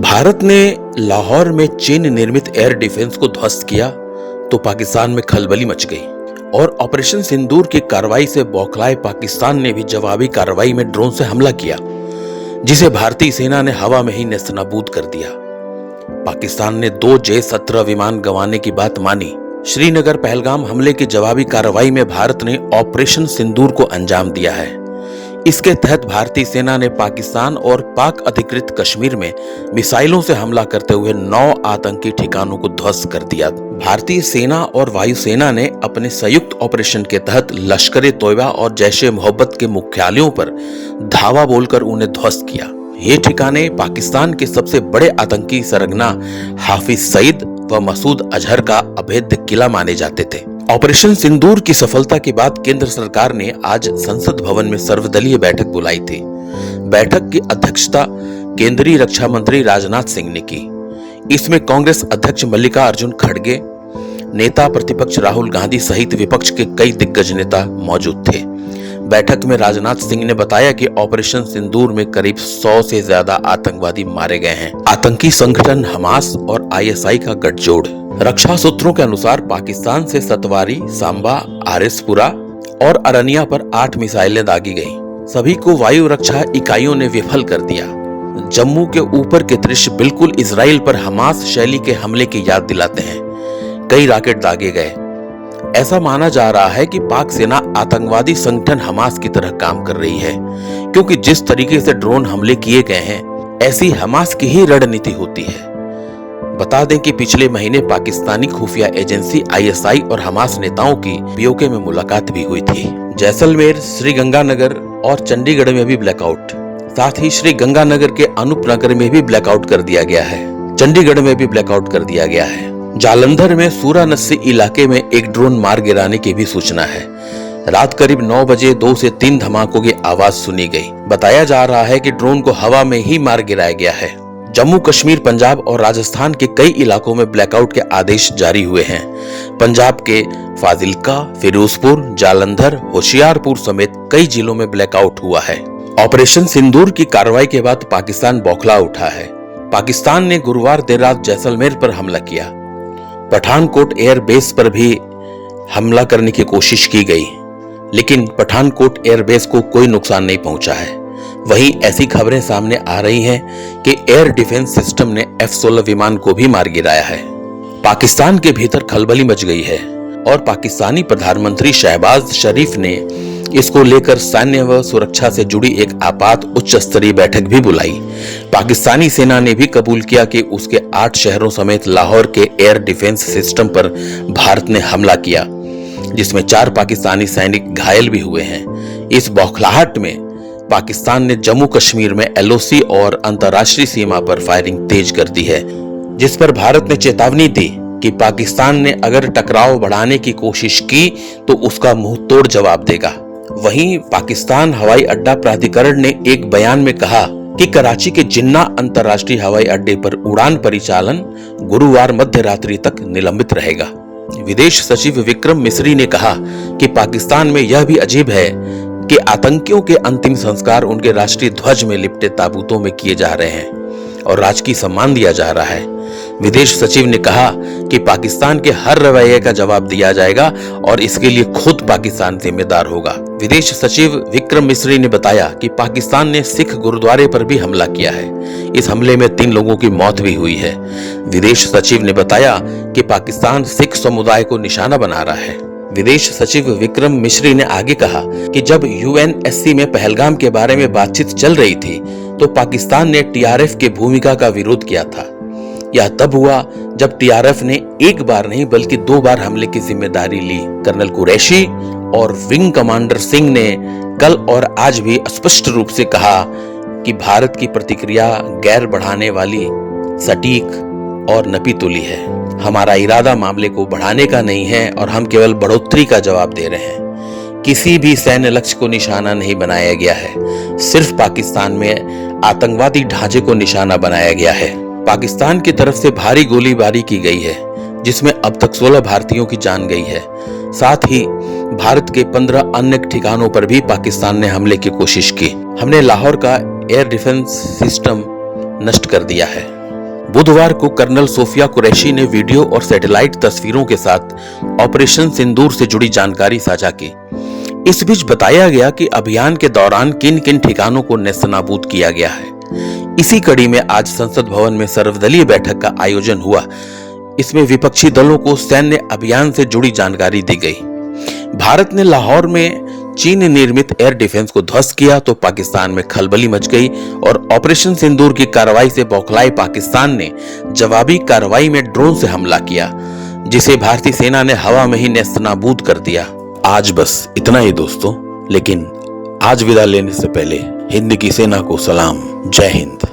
भारत ने लाहौर में चीन निर्मित एयर डिफेंस को ध्वस्त किया तो पाकिस्तान में खलबली मच गई और ऑपरेशन सिंदूर की कार्रवाई से बौखलाए पाकिस्तान ने भी जवाबी कार्रवाई में ड्रोन से हमला किया, जिसे भारतीय सेना ने हवा में ही नेस्तनाबूद कर दिया। पाकिस्तान ने 2 J-17 विमान गंवाने की बात मानी। श्रीनगर पहलगाम हमले की जवाबी कार्रवाई में भारत ने ऑपरेशन सिंदूर को अंजाम दिया है। इसके तहत भारतीय सेना ने पाकिस्तान और पाक अधिकृत कश्मीर में मिसाइलों से हमला करते हुए 9 आतंकी ठिकानों को ध्वस्त कर दिया। भारतीय सेना और वायुसेना ने अपने संयुक्त ऑपरेशन के तहत लश्कर-ए-तोयबा और जैश-ए-मोहब्बत के मुख्यालयों पर धावा बोलकर उन्हें ध्वस्त किया। ये ठिकाने पाकिस्तान के सबसे बड़े आतंकी सरगना हाफिज सईद व मसूद अजहर का अभेद्य किला माने जाते थे। ऑपरेशन सिंदूर की सफलता के बाद केंद्र सरकार ने आज संसद भवन में सर्वदलीय बैठक बुलाई थी। बैठक की अध्यक्षता केंद्रीय रक्षा मंत्री राजनाथ सिंह ने की। इसमें कांग्रेस अध्यक्ष मल्लिकार्जुन खड़गे, नेता प्रतिपक्ष राहुल गांधी सहित विपक्ष के कई दिग्गज नेता मौजूद थे। बैठक में राजनाथ सिंह ने बताया कि ऑपरेशन सिंदूर में करीब 100 से ज्यादा आतंकवादी मारे गए हैं। आतंकी संगठन हमास और ISI का गठजोड़। रक्षा सूत्रों के अनुसार पाकिस्तान से सतवारी, सांबा, आरिसपुरा और अरनिया पर 8 मिसाइलें दागी गईं। सभी को वायु रक्षा इकाइयों ने विफल कर दिया। जम्मू के ऊपर के दृश्य बिल्कुल इजराइल पर हमास शैली के हमले की याद दिलाते हैं। कई रॉकेट दागे गए। ऐसा माना जा रहा है कि पाक सेना आतंकवादी संगठन हमास की तरह काम कर रही है, क्योंकि जिस तरीके से ड्रोन हमले किए गए हैं, ऐसी हमास की ही रणनीति होती है। बता दें कि पिछले महीने पाकिस्तानी खुफिया एजेंसी ISI और हमास नेताओं की POK में मुलाकात भी हुई थी। जैसलमेर, श्रीगंगानगर और चंडीगढ़ में भी ब्लैकआउट, साथ ही श्रीगंगानगर के अनूपनगर में भी ब्लैकआउट कर दिया गया है। चंडीगढ़ में भी ब्लैकआउट कर दिया गया है। जालंधर में सूरानस्सी इलाके में एक ड्रोन मार गिराने की भी सूचना है। रात करीब 9 बजे 2 से 3 धमाकों की आवाज सुनी गई। बताया जा रहा है कि ड्रोन को हवा में ही मार गिराया गया है। जम्मू कश्मीर, पंजाब और राजस्थान के कई इलाकों में ब्लैकआउट के आदेश जारी हुए हैं। पंजाब के फाजिल्का, फिरोजपुर, जालंधर, होशियारपुर समेत कई जिलों में ब्लैकआउट हुआ है। ऑपरेशन सिंदूर की कार्रवाई के बाद पाकिस्तान बौखला उठा है। पाकिस्तान ने गुरुवार देर रात जैसलमेर पर हमला किया। पठानकोट एयर बेस पर भी हमला करने की कोशिश की गई, लेकिन पठानकोट एयर बेस को कोई नुकसान नहीं पहुंचा है। वहीं ऐसी खबरें सामने आ रही हैं कि एयर डिफेंस सिस्टम ने F-16 विमान को भी मार गिराया है। पाकिस्तान के भीतर खलबली मच गई है और पाकिस्तानी प्रधानमंत्री शहबाज शरीफ ने इसको लेकर सैन्य व सुरक्षा से जुड़ी एक आपात उच्च स्तरीय बैठक भी बुलाई। पाकिस्तानी सेना ने भी कबूल किया कि उसके 8 शहरों समेत लाहौर के एयर डिफेंस सिस्टम पर भारत ने हमला किया, जिसमें 4 पाकिस्तानी सैनिक घायल भी हुए हैं। इस बौखलाहट में पाकिस्तान ने जम्मू कश्मीर में LOC और अंतर्राष्ट्रीय सीमा पर फायरिंग तेज कर दी है, जिस पर भारत ने चेतावनी दी कि पाकिस्तान ने अगर टकराव बढ़ाने की कोशिश की तो उसका मुंह तोड़ जवाब देगा। वहीं पाकिस्तान हवाई अड्डा प्राधिकरण ने एक बयान में कहा कि कराची के जिन्ना अंतर्राष्ट्रीय हवाई अड्डे पर उड़ान परिचालन गुरुवार मध्य रात्रि तक निलंबित रहेगा। विदेश सचिव विक्रम मिस्री ने कहा कि पाकिस्तान में यह भी अजीब है कि आतंकियों के अंतिम संस्कार उनके राष्ट्रीय ध्वज में लिपटे ताबूतों में किए जा रहे हैं और राजकीय सम्मान दिया जा रहा है। विदेश सचिव ने कहा कि पाकिस्तान के हर रवैये का जवाब दिया जाएगा और इसके लिए खुद पाकिस्तान जिम्मेदार होगा। विदेश सचिव विक्रम मिस्री ने बताया कि पाकिस्तान ने सिख गुरुद्वारे पर भी हमला किया है। इस हमले में 3 लोगों की मौत भी हुई है। विदेश सचिव ने बताया कि पाकिस्तान सिख समुदाय को निशाना बना रहा है। विदेश सचिव विक्रम मिस्री ने आगे कहा कि जब UNSC में पहलगाम के बारे में बातचीत चल रही थी तो पाकिस्तान ने TRF की भूमिका का विरोध किया था। यह तब हुआ जब TRF ने एक बार नहीं बल्कि 2 बार हमले की जिम्मेदारी ली। कर्नल कुरैशी और विंग कमांडर सिंह ने कल और आज भी स्पष्ट रूप से कहा कि भारत की प्रतिक्रिया गैर बढ़ाने वाली, सटीक और नपीतुली है। हमारा इरादा मामले को बढ़ाने का नहीं है और हम केवल बढ़ोतरी का जवाब दे रहे हैं। किसी भी सैन्य लक्ष्य को निशाना नहीं बनाया गया है, सिर्फ पाकिस्तान में आतंकवादी ढांचे को निशाना बनाया गया है। पाकिस्तान की तरफ से भारी गोलीबारी की गई है, जिसमें अब तक 16 भारतीयों की जान गई है। साथ ही भारत के 15 अन्य ठिकानों पर भी पाकिस्तान ने हमले की कोशिश की। हमने लाहौर का एयर डिफेंस सिस्टम नष्ट कर दिया है। बुधवार को कर्नल सोफिया कुरैशी ने वीडियो और सैटेलाइट तस्वीरों के साथ ऑपरेशन सिंदूर से जुड़ी जानकारी साझा की। इस बीच बताया गया कि अभियान के दौरान किन किन ठिकानों को नेस्तनाबूद किया गया है। इसी कड़ी में आज संसद भवन में सर्वदलीय बैठक का आयोजन हुआ। इसमें विपक्षी दलों को सैन्य अभियान से जुड़ी जानकारी दी गई। भारत ने लाहौर में चीन निर्मित एयर डिफेंस को ध्वस्त किया तो पाकिस्तान में खलबली मच गई और ऑपरेशन सिंदूर की कार्रवाई से बौखलाए पाकिस्तान ने जवाबी कार्रवाई में ड्रोन से हमला किया, जिसे भारतीय सेना ने हवा में ही नेस्तनाबूद कर दिया। आज बस इतना ही दोस्तों, लेकिन आज विदा लेने से पहले हिंद की सेना को सलाम। जय हिंद।